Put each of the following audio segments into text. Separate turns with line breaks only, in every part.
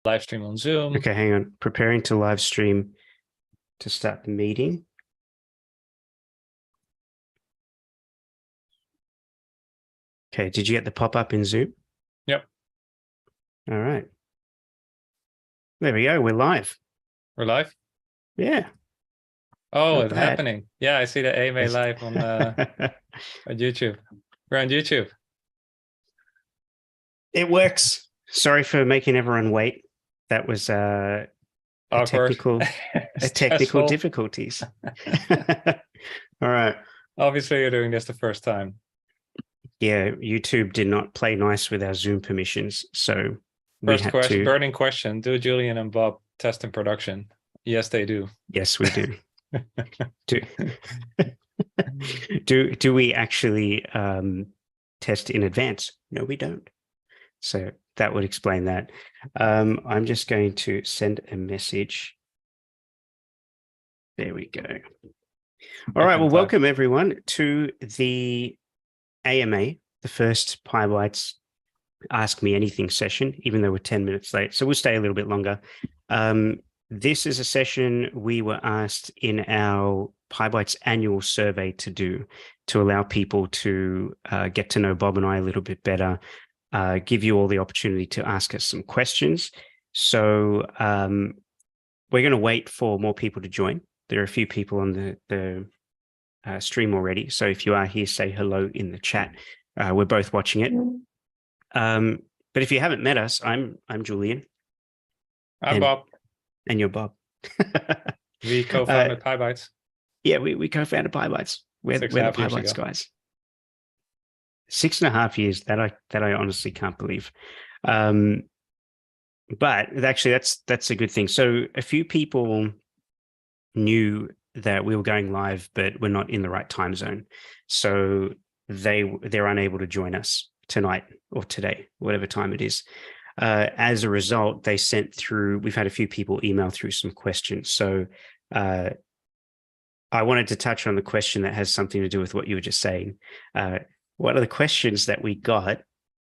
live stream on Zoom.
Okay, hang on. Preparing to live stream to start the meeting. Okay, did you get the pop-up in Zoom?
Yep.
All right. There we go. We're live.
We're live?
Yeah.
Oh,
Not
it's
bad.
happening. Yeah, I see the AMA live on YouTube. We're on YouTube.
It works. Sorry for making everyone wait. That was a
Awkward.
technical difficulties. All right.
Obviously, you're doing this the first time.
Yeah, YouTube did not play nice with our Zoom permissions, so
First question, burning question: do Julian and Bob test in production? Yes, they do.
Yes, we do. do we actually test in advance? No, we don't. So that would explain that. I'm just going to send a message. There we go. All right. Well, welcome everyone to the AMA, the first PyBites Ask Me Anything session, even though we're 10 minutes late. So we'll stay a little bit longer. This is a session we were asked in our PyBites annual survey to do to allow people to get to know Bob and I a little bit better, give you all the opportunity to ask us some questions. So we're going to wait for more people to join. There are a few people on the stream already. So if you are here, say hello in the chat. We're both watching it. But if you haven't met us, I'm Julian.
I'm Bob.
And you're Bob.
We co-founded PyBites.
Yeah, we co-founded PyBites. We're the PyBites guys. 6.5 years. That I honestly can't believe. But actually, that's a good thing. So a few people knew that we were going live, but we're not in the right time zone. So they're unable to join us tonight or today, whatever time it is. As a result, they sent through, we've had a few people email through some questions. So I wanted to touch on the question that has something to do with what you were just saying. One of the questions that we got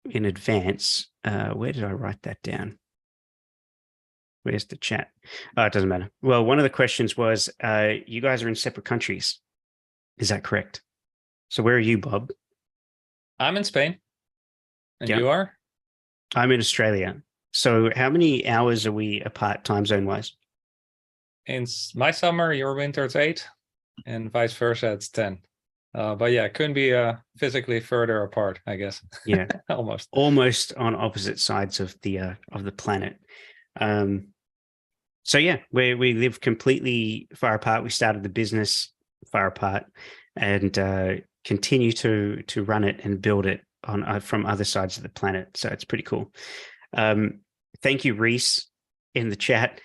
in advance, where did I write that down? Where's the chat? Oh, it doesn't matter. Well, one of the questions was, you guys are in separate countries. Is that correct? So where are you, Bob? I'm
in Spain. And you are?
I'm in Australia. So how many hours are we apart time zone wise?
In my summer, your winter, it's 8, and vice versa, it's 10. But yeah, couldn't be physically further apart, I guess.
Yeah,
almost
on opposite sides of the planet. So yeah, we live completely far apart. We started the business far apart, and continue to run it and build it on from other sides of the planet. So it's pretty cool. Thank you, Reese, in the chat.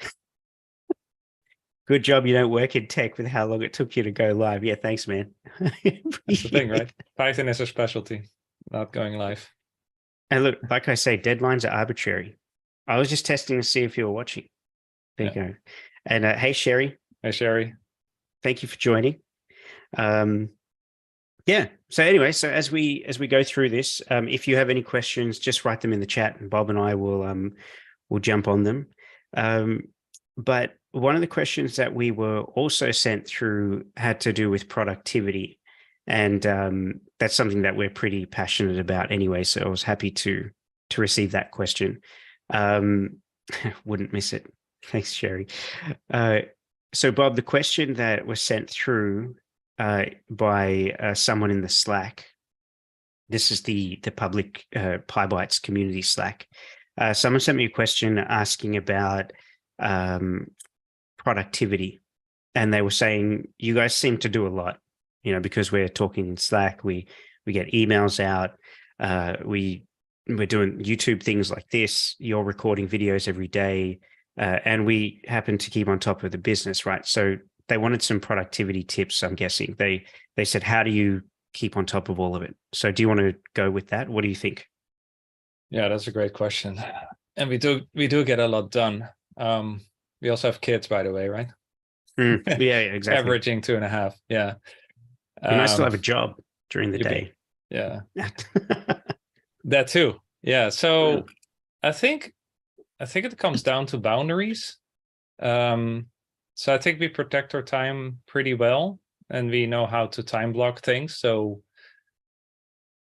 Good job you don't work in tech with how long it took you to go live. Yeah, thanks, man.
That's the thing, right? Python is a specialty, not going live.
And look, like I say, deadlines are arbitrary. I was just testing to see if you were watching. There you go. And hey, Sherry.
Hey, Sherry.
Thank you for joining. Yeah. So anyway, so as we go through this, if you have any questions, just write them in the chat, and Bob and I will jump on them. But one of the questions that we were also sent through had to do with productivity, and that's something that we're pretty passionate about anyway. So I was happy to receive that question. Wouldn't miss it. Thanks, Sherry. So Bob, the question that was sent through by someone in the Slack. This is the public PyBites community Slack. Someone sent me a question asking about productivity, and they were saying, you guys seem to do a lot, because we're talking in Slack, we get emails out, we're doing YouTube things like this, you're recording videos every day, and we happen to keep on top of the business, right? So they wanted some productivity tips, I'm guessing. They said, how do you keep on top of all of it? So do you want to go with that? What do you think?
Yeah, that's a great question. And we do get a lot done. We also have kids, by the way, right?
Yeah, exactly.
Averaging 2.5. Yeah.
And I still have a job during the day.
Yeah. That too. Yeah. So I think I think it comes down to boundaries. So I think we protect our time pretty well, and we know how to time block things. So,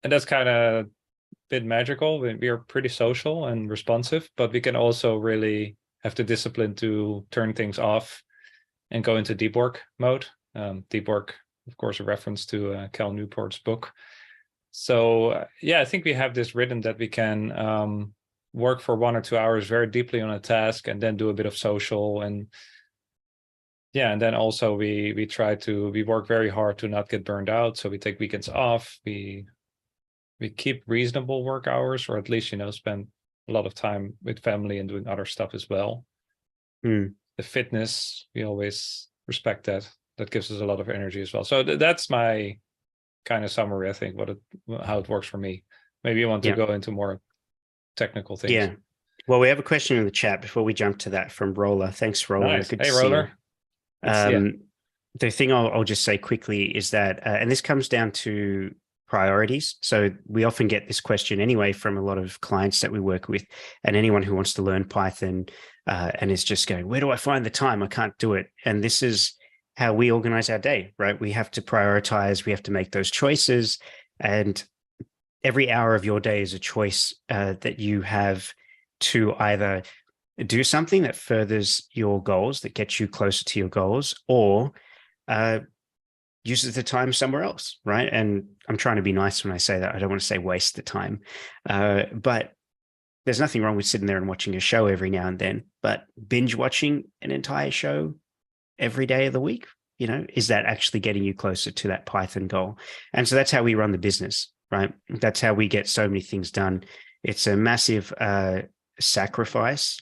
and that's kind of a bit magical. We are pretty social and responsive, but we can also really have the discipline to turn things off and go into deep work mode. Deep work, of course, a reference to Cal Newport's book. So yeah, I think we have this rhythm that we can work for 1 or 2 hours very deeply on a task, and then do a bit of social, and yeah, and then also we work very hard to not get burned out. So we take weekends off. We keep reasonable work hours, or at least spend a lot of time with family and doing other stuff as well. The fitness, we always respect that. That gives us a lot of energy as well. So that's my kind of summary, I think, how it works for me. Maybe you want to go into more technical things.
Yeah. Well, we have a question in the chat before we jump to that from Roller. Thanks, Roller.
Nice.
Good
Hey,
to see
Roller.
you. The thing I'll just say quickly is that, and this comes down to priorities. So we often get this question anyway from a lot of clients that we work with, and anyone who wants to learn Python and is just going, where do I find the time? I can't do it. And this is how we organize our day, right? We have to prioritize. We have to make those choices. And every hour of your day is a choice that you have to either do something that furthers your goals, that gets you closer to your goals, or uses the time somewhere else, right? And I'm trying to be nice when I say that. I don't want to say waste the time, but there's nothing wrong with sitting there and watching a show every now and then. But binge watching an entire show every day of the week, is that actually getting you closer to that Python goal? And so that's how we run the business, right? That's how we get so many things done. It's a massive sacrifice,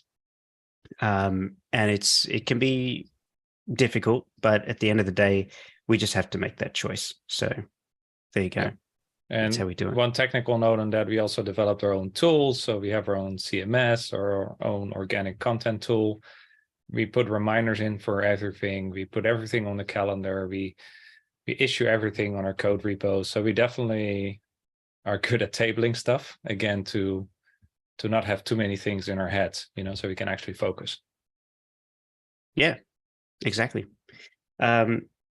and it can be difficult, but at the end of the day, we just have to make that choice. So there you go.
Yeah. And
that's how we do it.
One technical note on that, we also developed our own tools. So we have our own CMS, or our own organic content tool. We put reminders in for everything. We put everything on the calendar. We issue everything on our code repos. So we definitely are good at tabling stuff, again, to not have too many things in our heads, so we can actually focus.
Yeah, exactly.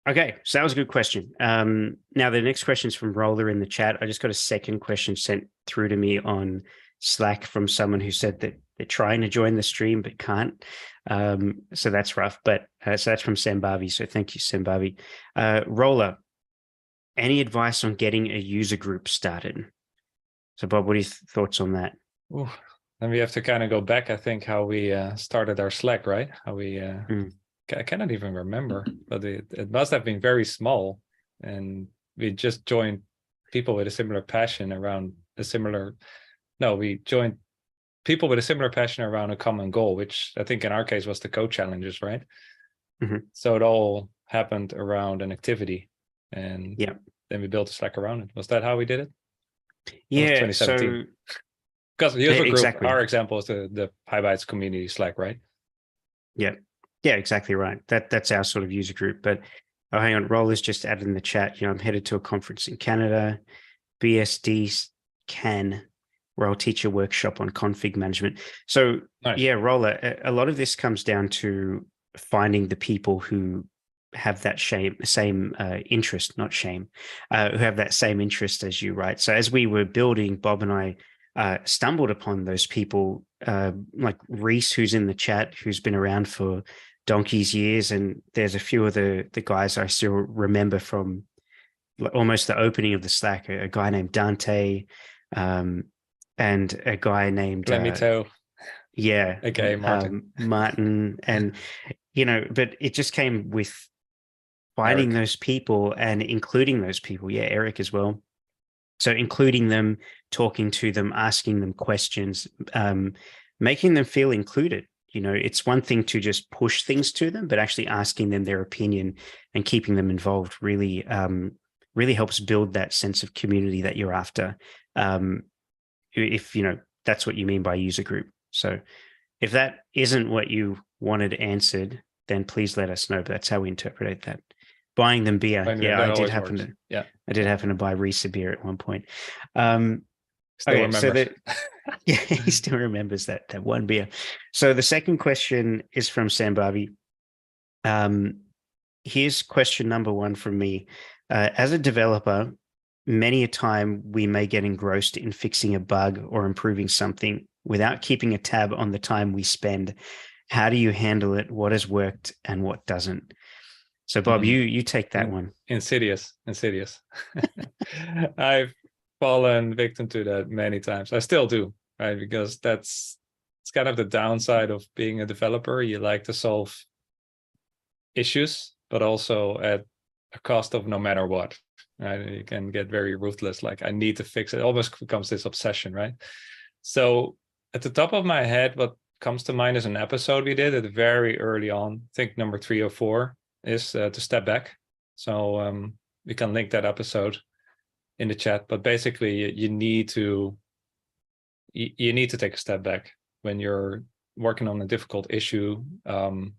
Okay, so that was a good question. Now the next question is from Roller in the chat. I just got a second question sent through to me on Slack from someone who said that they're trying to join the stream but can't. So that's rough. But so that's from Sambavi. So thank you, Sambavi. Roller, any advice on getting a user group started? So Bob, what are your thoughts on that?
Ooh, then we have to kind of go back, I think, how we started our Slack, right? How we I cannot even remember, but it must have been very small, and we just joined people with a similar passion around we joined people with a similar passion around a common goal, which I think in our case was the code challenges, right? So it all happened around an activity, and then we built a Slack around it. Was that how we did it?
Yeah,
2017. Because the user group,
exactly.
Our example is the PyBites community Slack, right?
Yeah, exactly right. That's our sort of user group. But hang on, Roller's just added in the chat. I'm headed to a conference in Canada, BSD CAN, where I'll teach a workshop on config management. So nice. Yeah, Roller, a lot of this comes down to finding the people who have that same interest, not shame, who have that same interest as you, right? So as we were building, Bob and I stumbled upon those people, like Reese, who's in the chat, who's been around for donkey's years. And there's a few of the guys I still remember from almost the opening of the Slack, a guy named Dante, and a guy named
Clemito.
Okay,
Martin.
Martin. And, but it just came with finding those people and including those people. Yeah, Eric as well. So including them, talking to them, asking them questions, making them feel included. It's one thing to just push things to them, but actually asking them their opinion and keeping them involved really helps build that sense of community that you're after. If that's what you mean by user group. So if that isn't what you wanted answered, then please let us know. But that's how we interpret that. Buying them beer. I did happen to buy Reese a beer at one point.
Still
Okay, so
remembers.
yeah, he still remembers that one beer. So the second question is from Sam Barbie. Here's question number one from me. As a developer, many a time we may get engrossed in fixing a bug or improving something without keeping a tab on the time we spend. How do you handle it? What has worked and what doesn't? So, Bob, you take that one.
Insidious. I've fallen victim to that many times. I still do, right? Because it's kind of the downside of being a developer. You like to solve issues, but also at a cost of no matter what. Right? You can get very ruthless. Like, I need to fix it. It almost becomes this obsession, right? So at the top of my head, what comes to mind is an episode we did at very early on. I think number 3 or 4 is to step back. So we can link that episode in the chat. But basically, you need to take a step back when you're working on a difficult issue, and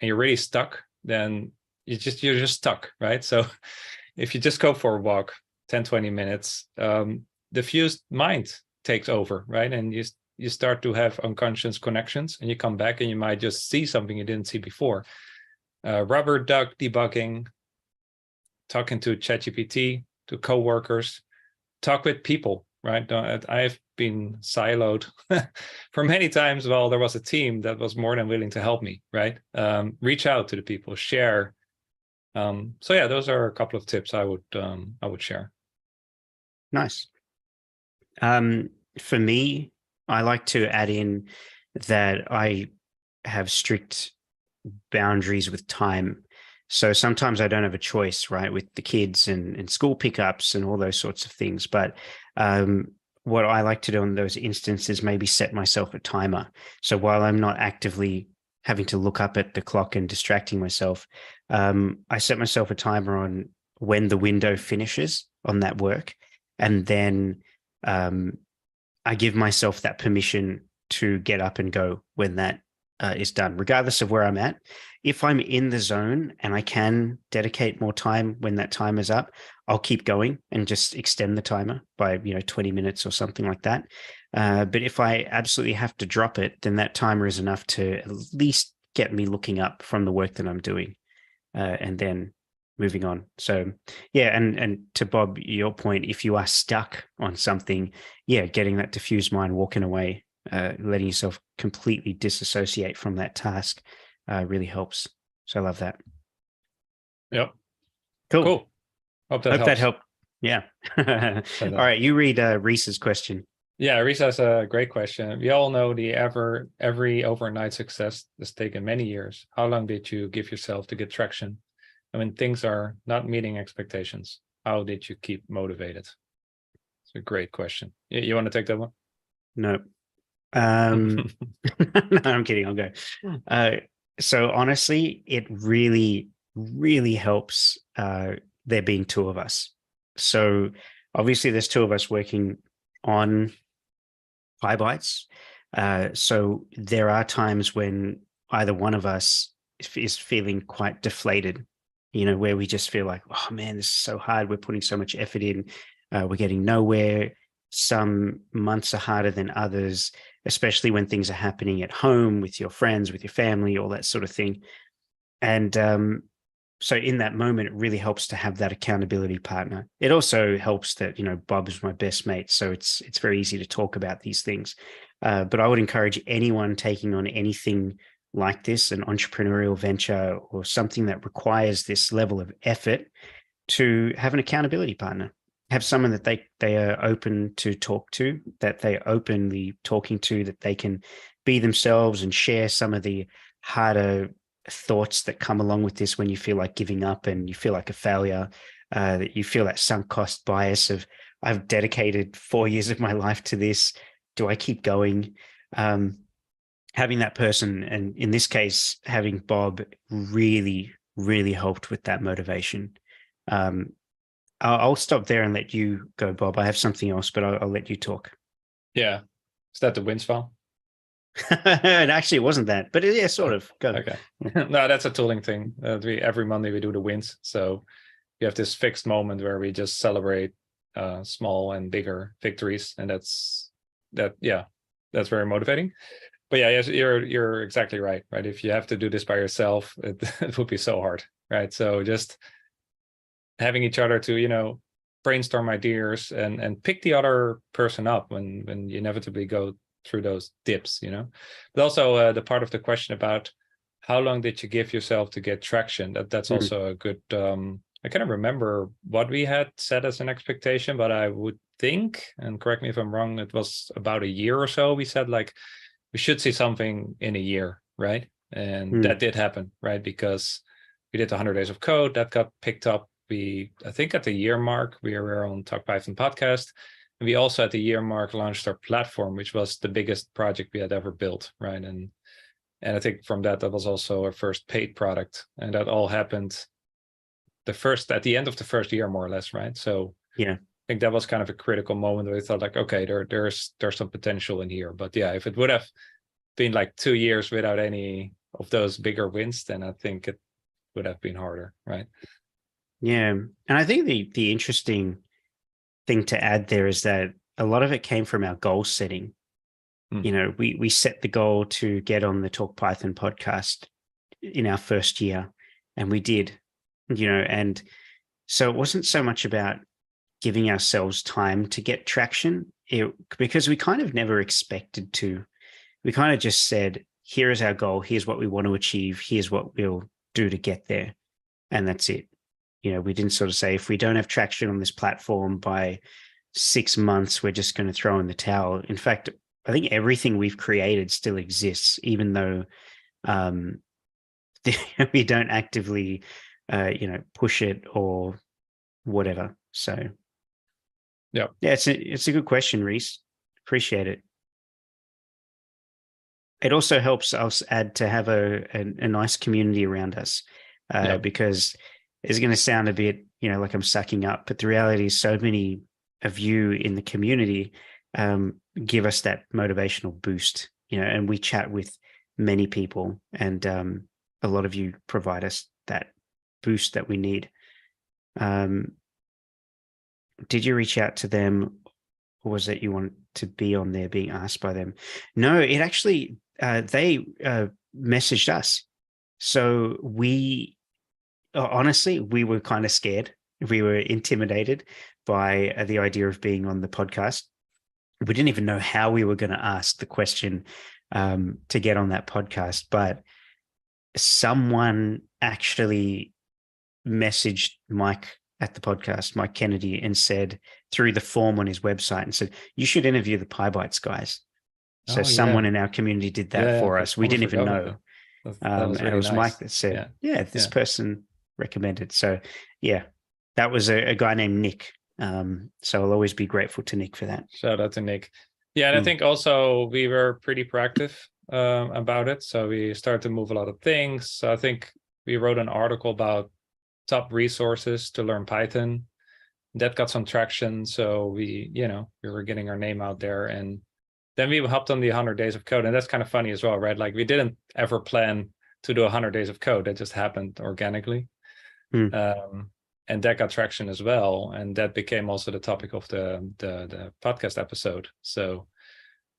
you're really stuck. Then you're just stuck, right? So if you just go for a walk, 10-20 minutes, the fused mind takes over, right? And you start to have unconscious connections, and you come back and you might just see something you didn't see before. Rubber duck debugging, talking to ChatGPT, to coworkers, talk with people, right? I've been siloed for many times while there was a team that was more than willing to help me, right? Reach out to the people, share. So yeah, those are a couple of tips I would share.
Nice. For me, I like to add in that I have strict boundaries with time. So sometimes I don't have a choice, right, with the kids and school pickups and all those sorts of things. But what I like to do in those instances, maybe set myself a timer. So while I'm not actively having to look up at the clock and distracting myself, I set myself a timer on when the window finishes on that work. And then I give myself that permission to get up and go when that is done, regardless of where I'm at. If I'm in the zone and I can dedicate more time when that time is up, I'll keep going and just extend the timer by 20 minutes or something like that. But if I absolutely have to drop it, then that timer is enough to at least get me looking up from the work that I'm doing, and then moving on. So yeah, and to Bob, your point, if you are stuck on something, yeah, getting that diffused mind, walking away, letting yourself completely disassociate from that task really helps. So I love that.
Yep.
Cool.
Hope
that helped. Yeah. All right, you read Reese's question.
Yeah, Reese has a great question. We all know every overnight success has taken many years. How long did you give yourself to get traction? I mean, things are not meeting expectations. How did you keep motivated? It's a great question. You want to take that one?
No. No, I'm kidding. I'll go. So honestly, it really, really helps there being 2 of us. So obviously there's 2 of us working on PyBites. So there are times when either one of us is feeling quite deflated, where we just feel like, oh man, this is so hard. We're putting so much effort in. We're getting nowhere. Some months are harder than others, especially when things are happening at home with your friends, with your family, all that sort of thing. And so in that moment, it really helps to have that accountability partner. It also helps that, Bob is my best mate. So it's very easy to talk about these things. But I would encourage anyone taking on anything like this, an entrepreneurial venture or something that requires this level of effort, to have an accountability partner. Have someone that they are open to talk to, that they're openly talking to, that they can be themselves and share some of the harder thoughts that come along with this when you feel like giving up and you feel like a failure, that you feel that sunk cost bias of, I've dedicated 4 years of my life to this. Do I keep going? Having that person, and in this case, having Bob, really, really helped with that motivation. I'll stop there and let you go, Bob. I have something else, but I'll let you talk.
Yeah. Is that the wins file?
Actually, it wasn't that, but yeah, sort of. Go.
Okay. No, that's a tooling thing. Every Monday we do the wins. So we have this fixed moment where we just celebrate small and bigger victories, and that's very motivating. But yeah, yes, you're exactly right. If you have to do this by yourself, it would be so hard, right? So just having each other to brainstorm ideas and pick the other person up when you inevitably go through those dips. But also the part of the question about how long did you give yourself to get traction? That's also a good. I can't remember what we had set as an expectation, but I would think, and correct me if I'm wrong, it was about a year or so. We said like we should see something in a year, right? And that did happen, right? Because we did 100 days of code that got picked up. I think at the year mark, we were on Talk Python podcast. And we also at the year mark launched our platform, which was the biggest project we had ever built, right? And I think from that was also our first paid product. And that all happened at the end of the first year, more or less, right? So
yeah,
I think that was kind of a critical moment where we thought like, okay, there's some potential in here. But yeah, if it would have been like 2 years without any of those bigger wins, then I think it would have been harder, right?
Yeah. And I think the interesting thing to add there is that a lot of it came from our goal setting. We set the goal to get on the Talk Python podcast in our first year, and we did, and so it wasn't so much about giving ourselves time to get traction, because we kind of never expected to. We kind of just said, here is our goal, here's what we want to achieve, here's what we'll do to get there, and that's it. We didn't sort of say, if we don't have traction on this platform by 6 months, we're just going to throw in the towel. In fact, I think everything we've created still exists, even though we don't actively, push it or whatever. So, yeah, it's a good question, Reese. Appreciate it. It also helps us add to have a nice community around us, because it's going to sound a bit, like I'm sucking up, but the reality is so many of you in the community give us that motivational boost, and we chat with many people, and a lot of you provide us that boost that we need. Did you reach out to them, or was it you want to be on there being asked by them? No, it actually, they messaged us. So honestly, we were kind of scared. We were intimidated by the idea of being on the podcast. We didn't even know how we were going to ask the question to get on that podcast, but someone actually messaged Mike at the podcast, Mike Kennedy, and said through the form on his website, and said, you should interview the PyBites guys. So someone in our community did that for us. We didn't even know.
That was really
and it was
nice.
Mike that said, this person recommended. So that was a guy named Nick. So I'll always be grateful to Nick for that.
Shout out to Nick. Yeah, and I think also we were pretty proactive about it. So we started to move a lot of things. So I think we wrote an article about top resources to learn Python. That got some traction. So we were getting our name out there, and then we hopped on the 100 days of code. And that's kind of funny as well, right? Like we didn't ever plan to do 100 days of code. That just happened organically. And that got traction as well. And that became also the topic of the podcast episode. So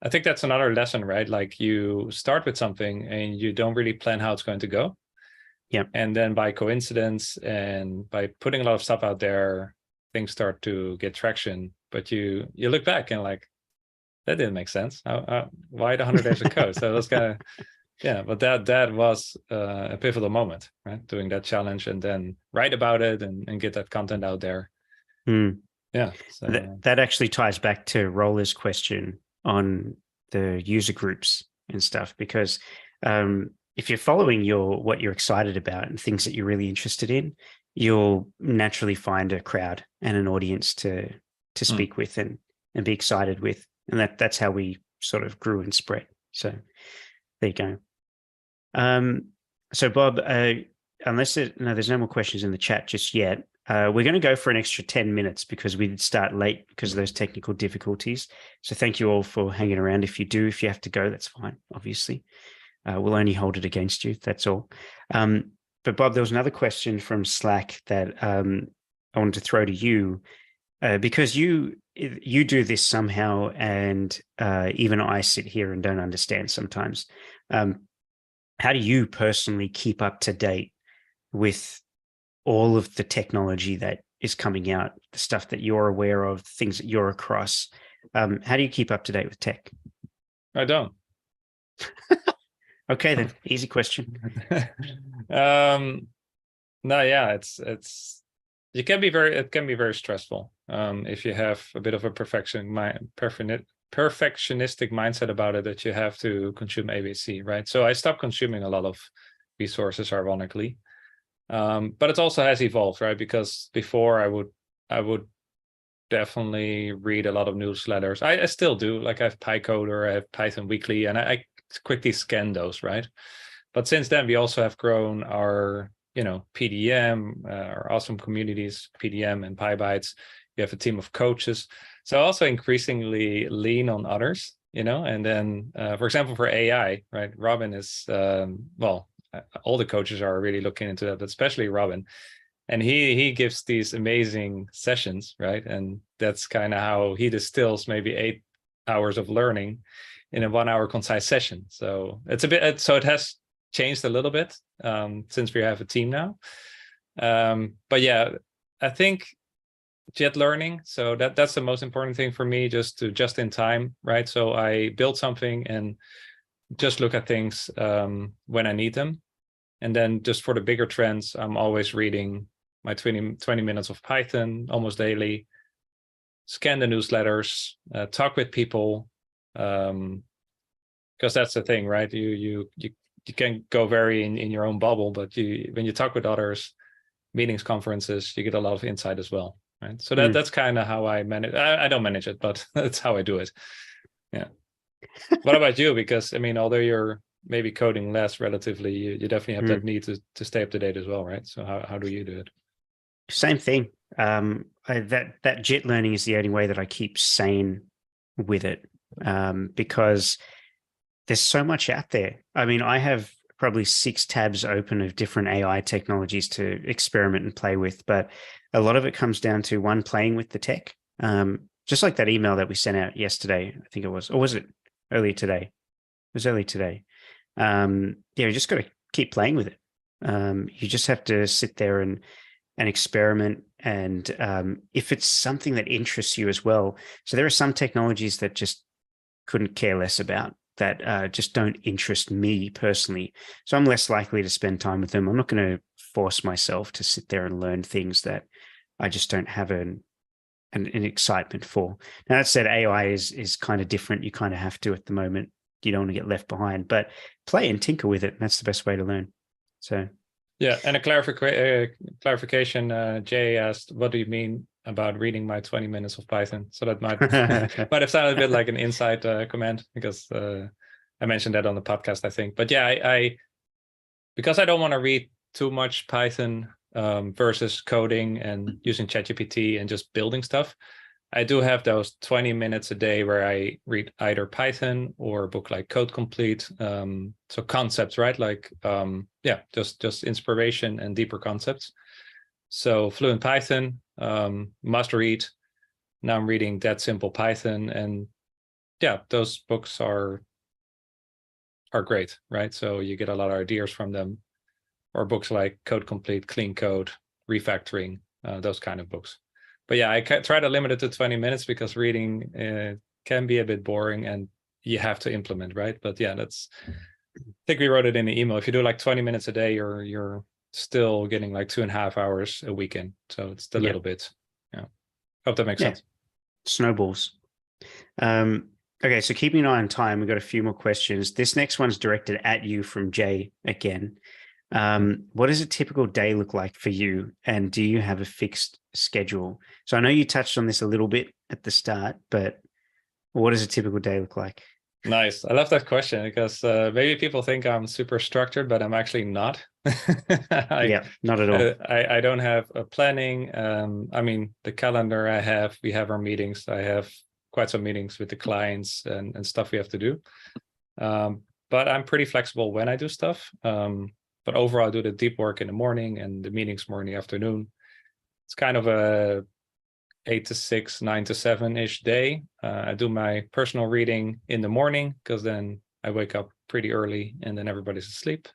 I think that's another lesson, right? Like you start with something and you don't really plan how it's going to go.
Yeah.
And then by coincidence and by putting a lot of stuff out there, things start to get traction. But you look back and like, that didn't make sense. Why the 100 days of code? So that's kind of, but that was a pivotal moment, right? Doing that challenge and then write about it and get that content out there. Yeah. So
that actually ties back to Roller's question on the user groups and stuff, because if you're following what you're excited about and things that you're really interested in, you'll naturally find a crowd and an audience to speak with and be excited with. And that's how we sort of grew and spread. So there you go. So Bob, there's no more questions in the chat just yet. We're going to go for an extra 10 minutes because we did start late because of those technical difficulties. So thank you all for hanging around. If you have to go, that's fine, obviously. We'll only hold it against you. That's all. But Bob, there was another question from Slack that I wanted to throw to you. because you do this somehow, and even I sit here and don't understand sometimes. How do you personally keep up to date with all of the technology that is coming out, the stuff that you're aware of, things that you're across? How do you keep up to date with tech?
I don't.
Okay, then easy question.
No, yeah, it can be very stressful if you have a bit of a perfectionistic mindset about it, that you have to consume ABC, right? So I stopped consuming a lot of resources, ironically. But it also has evolved, right? Because before I would definitely read a lot of newsletters. I still do. Like I have PyCoder, I have Python Weekly, and I quickly scan those, right? But since then, we also have grown our, PDM, our awesome communities, PDM and PyBites. We have a team of coaches. So I also increasingly lean on others, and then, for example, for AI, right? Robin is, all the coaches are really looking into that, but especially Robin. And he gives these amazing sessions, right? And that's kind of how he distills maybe 8 hours of learning in a 1 hour concise session. So it has changed a little bit since we have a team now. But yeah, I think jet learning. So that's the most important thing for me, just in time, right? So I build something and just look at things when I need them. And then just for the bigger trends, I'm always reading my 20 minutes of Python almost daily, scan the newsletters, talk with people, because that's the thing, right? You can go very in your own bubble, but when you talk with others, meetings, conferences, you get a lot of insight as well, right? So that's kind of how I manage. I don't manage it, but that's how I do it. Yeah. What about you? Because although you're maybe coding less relatively, you definitely have that need to stay up to date as well, right? So how do you do it?
Same thing. That jet learning is the only way that I keep sane with it, because there's so much out there. I have probably 6 tabs open of different AI technologies to experiment and play with, but a lot of it comes down to one, playing with the tech. Just like that email that we sent out yesterday, I think it was, or was it earlier today? It was early today. You just got to keep playing with it. You just have to sit there and experiment. And if it's something that interests you as well. So there are some technologies that just couldn't care less about, that just don't interest me personally. So I'm less likely to spend time with them. I'm not going to force myself to sit there and learn things that I just don't have an excitement for. Now, that said, AI is kind of different. You kind of have to at the moment. You don't want to get left behind, but play and tinker with it. And that's the best way to learn. So,
yeah. And a clarification, Jay asked, what do you mean about reading my 20 minutes of Python? So that might have sounded a bit like an inside comment, because I mentioned that on the podcast, I think. But yeah, I because I don't want to read too much Python versus coding and using ChatGPT and just building stuff, I do have those 20 minutes a day where I read either Python or a book like Code Complete. So concepts, right? Like, just inspiration and deeper concepts. So Fluent Python, must read. Now I'm reading That Simple Python, and yeah, those books are great, right? So you get a lot of ideas from them. Or books like Code Complete, Clean Code, Refactoring, those kind of books. But yeah, I try to limit it to 20 minutes because reading can be a bit boring and you have to implement, right? But yeah, I think we wrote it in the email. If you do like 20 minutes a day, you're still getting like 2.5 hours a weekend. So it's a little bit. Yeah. Hope that makes sense.
Snowballs. Okay, so keeping an eye on time, we've got a few more questions. This next one's directed at you from Jay again. What does a typical day look like for you? And do you have a fixed schedule? So I know you touched on this a little bit at the start, but what does a typical day look like?
Nice. I love that question because maybe people think I'm super structured, but I'm actually not.
Yeah, not at all.
I don't have a planning. The calendar we have our meetings. I have quite some meetings with the clients and stuff we have to do. But I'm pretty flexible when I do stuff. But overall, I do the deep work in the morning and the meetings more in the afternoon. It's kind of a 8 to 6, 9 to 7-ish day. I do my personal reading in the morning because then I wake up pretty early and then everybody's asleep.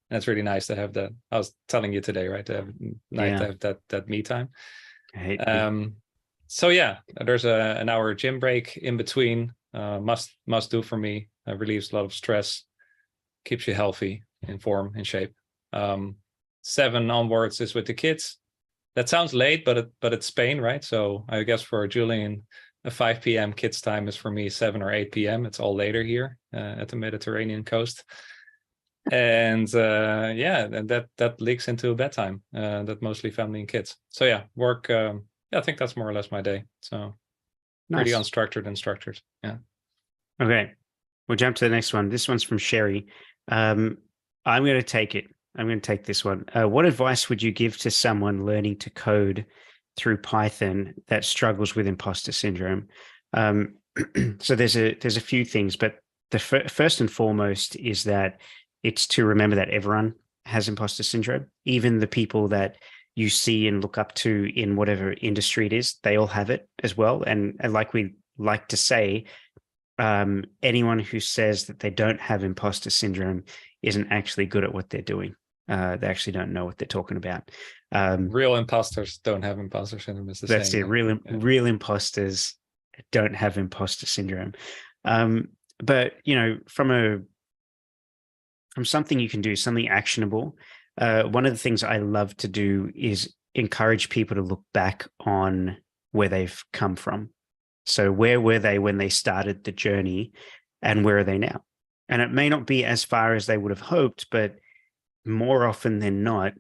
And it's really nice to have that. I was telling you today, right? To have that me time. So yeah, there's an hour gym break in between. Must do for me. Relieves a lot of stress, keeps you healthy, in form, in shape. 7 onwards is with the kids. That sounds late, but it's Spain, right? So I guess for Julian, a 5 p.m. kids time is for me 7 or 8 p.m. It's all later here at the Mediterranean coast. And and that leaks into bedtime. That mostly family and kids. So yeah, work. I think that's more or less my day. So pretty unstructured and structured. Yeah.
Okay. We'll jump to the next one. This one's from Sherry. I'm going to take it. I'm going to take this one. What advice would you give to someone learning to code through Python that struggles with imposter syndrome? So there's a few things, but the first and foremost is that it's to remember that everyone has imposter syndrome. Even the people that you see and look up to in whatever industry it is, they all have it as well. And like we like to say, anyone who says that they don't have imposter syndrome isn't actually good at what they're doing. They actually don't know what they're talking about.
Real imposters don't have imposter syndrome. Is the
that's
saying,
it. Real imposters don't have imposter syndrome. But from something you can do, something actionable. One of the things I love to do is encourage people to look back on where they've come from. So where were they when they started the journey, and where are they now? And it may not be as far as they would have hoped, but more often than not,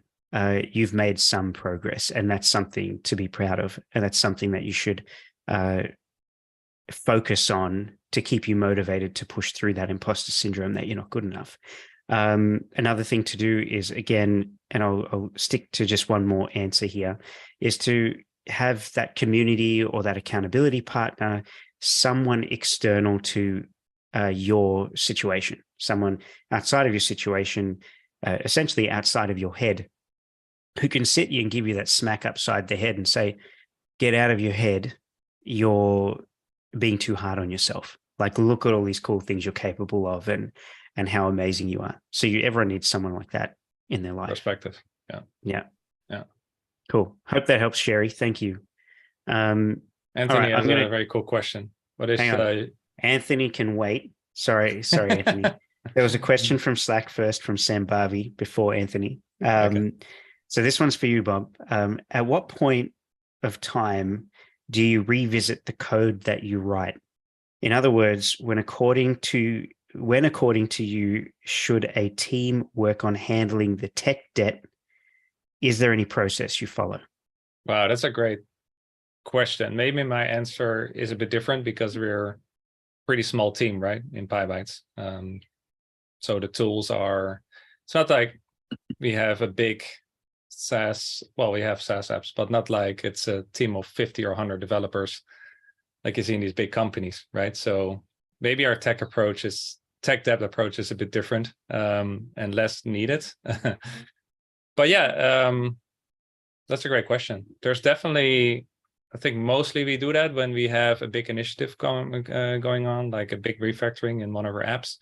you've made some progress, and that's something to be proud of. And that's something that you should focus on to keep you motivated to push through that imposter syndrome that you're not good enough. Another thing to do is, again, and I'll stick to just one more answer here, is to have that community or that accountability partner, someone external to your situation, someone outside of your situation, essentially outside of your head, who can sit you and give you that smack upside the head and say, get out of your head. You're being too hard on yourself. Like, look at all these cool things you're capable of and how amazing you are. So everyone needs someone like that in their life.
Perspective. Yeah.
Cool. Hope that helps, Sherry. Thank you.
Anthony has a very cool question. What is
Anthony can wait. Sorry, Anthony. There was a question from Slack first from Sam Barvey before Anthony.
Okay.
So this one's for you, Bob. At what point of time do you revisit the code that you write? In other words, when according to you, should a team work on handling the tech debt? Is there any process you follow?
Wow, that's a great question. Maybe my answer is a bit different because we're a pretty small team, right, in PyBites. So the tools are, it's not like we have a big SaaS, well, we have SaaS apps, but not like it's a team of 50 or 100 developers like you see in these big companies, right? So maybe our tech debt approach is a bit different and less needed. But yeah, that's a great question. There's definitely, I think mostly we do that when we have a big initiative going on, like a big refactoring in one of our apps.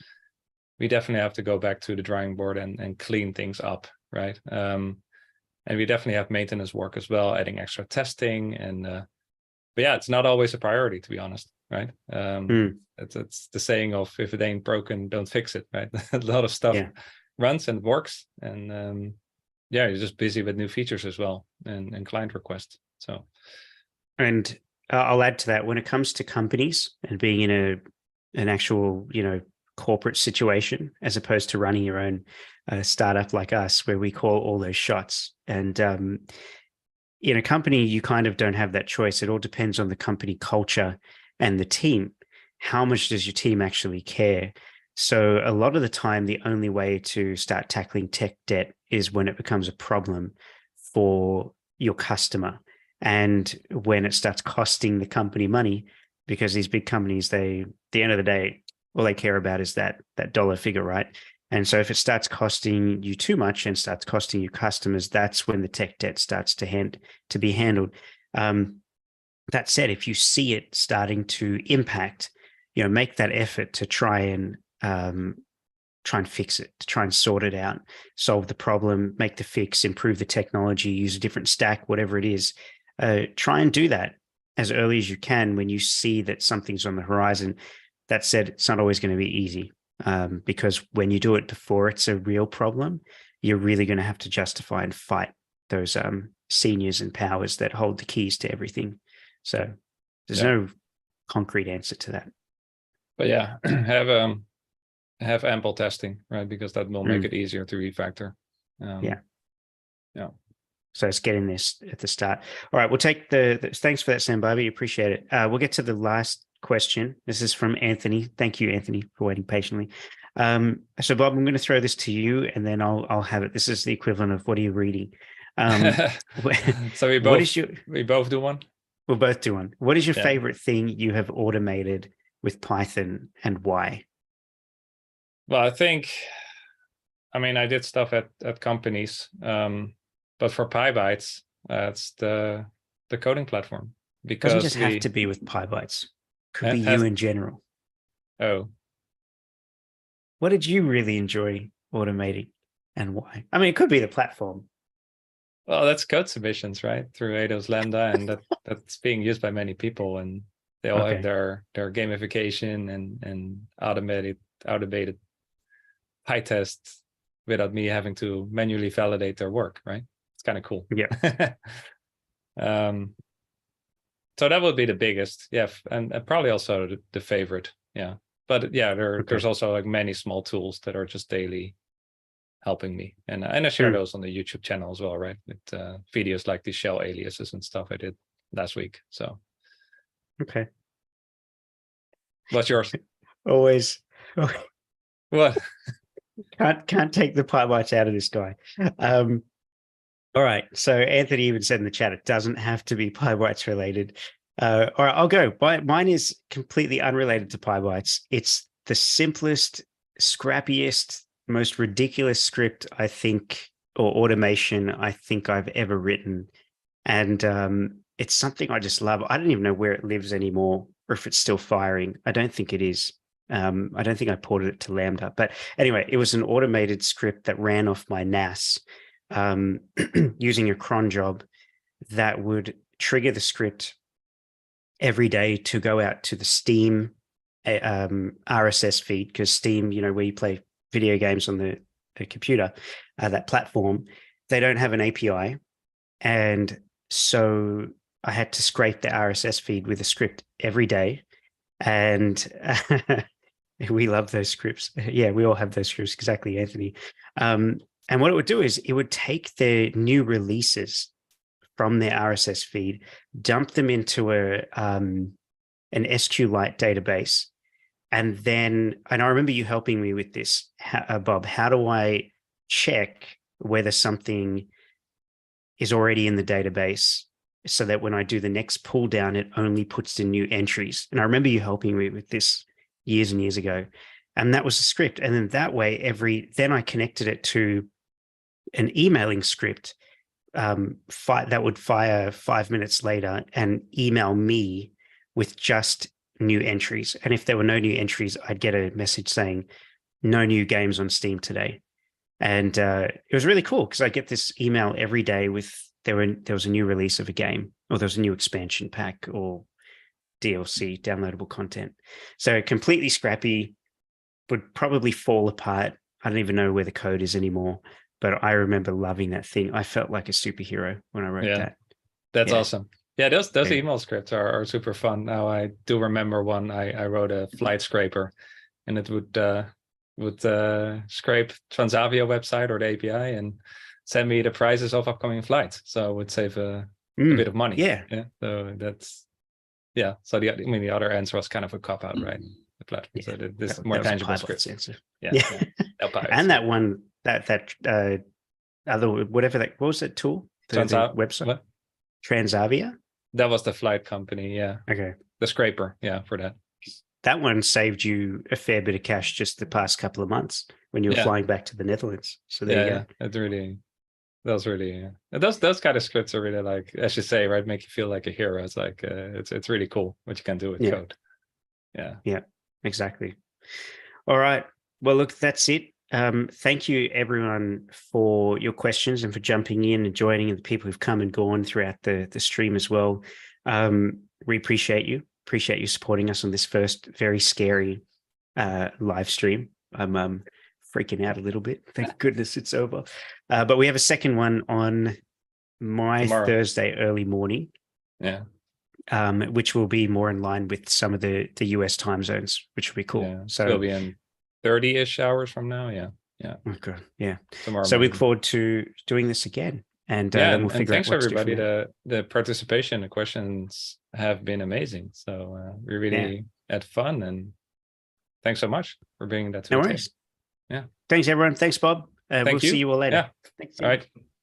We definitely have to go back to the drawing board and clean things up, right? And we definitely have maintenance work as well, adding extra testing. But yeah, it's not always a priority, to be honest, right? It's the saying of, if it ain't broken, don't fix it, right? A lot of stuff runs and works. And you're just busy with new features as well and client requests. So, and
I'll add to that, when it comes to companies and being in an actual, corporate situation, as opposed to running your own startup like us, where we call all those shots. And in a company, you kind of don't have that choice. It all depends on the company culture and the team. How much does your team actually care? So a lot of the time, the only way to start tackling tech debt is when it becomes a problem for your customer. And when it starts costing the company money, because these big companies, at the end of the day, all they care about is that dollar figure, right? And so if it starts costing you too much and starts costing your customers, that's when the tech debt starts to be handled. that said, if you see it starting to impact, make that effort to try and fix it, to try and sort it out, solve the problem, make the fix, improve the technology, use a different stack, whatever it is. Try and do that as early as you can when you see that something's on the horizon. That said, it's not always going to be easy, because when you do it before it's a real problem, you're really going to have to justify and fight those seniors and powers that hold the keys to everything. So there's no concrete answer to that.
But yeah, have ample testing, right? Because that will make it easier to refactor.
Yeah. So it's getting this at the start. All right, we'll take the thanks for that, Sam Barbie. Appreciate it. We'll get to the last question. This is from Anthony. Thank you, Anthony, for waiting patiently. So Bob, I'm going to throw this to you, and then I'll have it. This is the equivalent of what are you reading?
So we both do one.
We'll both do one. What is your favorite thing you have automated with Python, and why?
Well, I mean, I did stuff at companies, but for PyBites, it's the coding platform. Because
it doesn't just have to be with PyBites. Could be you in general.
Oh.
What did you really enjoy automating, and why? I mean, it could be the platform.
Well, that's code submissions, right? Through ADOS Lambda, and that's being used by many people, and they all have their gamification and automated PyTest without me having to manually validate their work, right? It's kind of cool.
Yeah.
So that would be the biggest, and probably also the favorite, But yeah, there's also like many small tools that are just daily helping me, and I share those on the YouTube channel as well, right? With videos like the shell aliases and stuff I did last week. So
okay,
what's yours?
Always.
What?
Can't take the PyBites out of this guy. All right. So Anthony even said in the chat, it doesn't have to be PyBites related. All right, I'll go. Mine is completely unrelated to PyBites. It's the simplest, scrappiest, most ridiculous script I think, or automation I think I've ever written. And it's something I just love. I don't even know where it lives anymore, or if it's still firing. I don't think it is. I don't think I ported it to Lambda. But anyway, it was an automated script that ran off my NAS using a cron job that would trigger the script every day to go out to the Steam RSS feed, because Steam, where you play video games on the computer, that platform, they don't have an API. And so I had to scrape the RSS feed with a script every day. And we love those scripts. Yeah, we all have those scripts. Exactly, Anthony. And what it would do is it would take the new releases from their RSS feed, dump them into an SQLite database. And I remember you helping me with this, Bob. How do I check whether something is already in the database so that when I do the next pull down, it only puts the new entries? And I remember you helping me with this years and years ago. And that was the script. And then that way, then I connected it to an emailing script that would fire 5 minutes later and email me with just new entries. And if there were no new entries, I'd get a message saying, no new games on Steam today. And it was really cool because I get this email every day with there was a new release of a game, or there was a new expansion pack or DLC, downloadable content. So completely scrappy, would probably fall apart. I don't even know where the code is anymore, but I remember loving that thing. I felt like a superhero when I wrote that.
That's awesome. Yeah, those email scripts are super fun. Now I do remember one. I wrote a flight scraper, and it would scrape Transavia website or the API and send me the prices of upcoming flights. So I would save a bit of money.
Yeah.
So that's So the other answer was kind of a cop out, right? The platform. So this more tangible script.
Answer.
Yeah.
And that one other whatever that, what was that tool? The website.
What?
Transavia.
That was the flight company. Yeah.
Okay.
The scraper. Yeah, for that.
That one saved you a fair bit of cash just the past couple of months when you were flying back to the Netherlands. So there you go.
It really, was really those kind of scripts are really like, as you say, right, make you feel like a hero. It's like it's really cool what you can do with code. Yeah,
exactly. All right, well, look, that's it. Thank you everyone for your questions and for jumping in and joining, and the people who've come and gone throughout the stream as well. We appreciate you supporting us on this first very scary live stream. I'm freaking out a little bit. Thank goodness it's over. But we have a second one on tomorrow. Thursday early morning.
Yeah.
Which will be more in line with some of the US time zones, which will be cool.
Yeah.
So
it'll be in 30-ish hours from now. Yeah.
Okay. Yeah.
Tomorrow.
So we look forward to doing this again. And then we'll figure
thanks
out what's
everybody.
Different.
The participation, the questions have been amazing. So we really had fun, and thanks so much for bringing that to the table. Yeah.
Thanks everyone. Thanks, Bob. We'll see you all later.
Yeah. All right.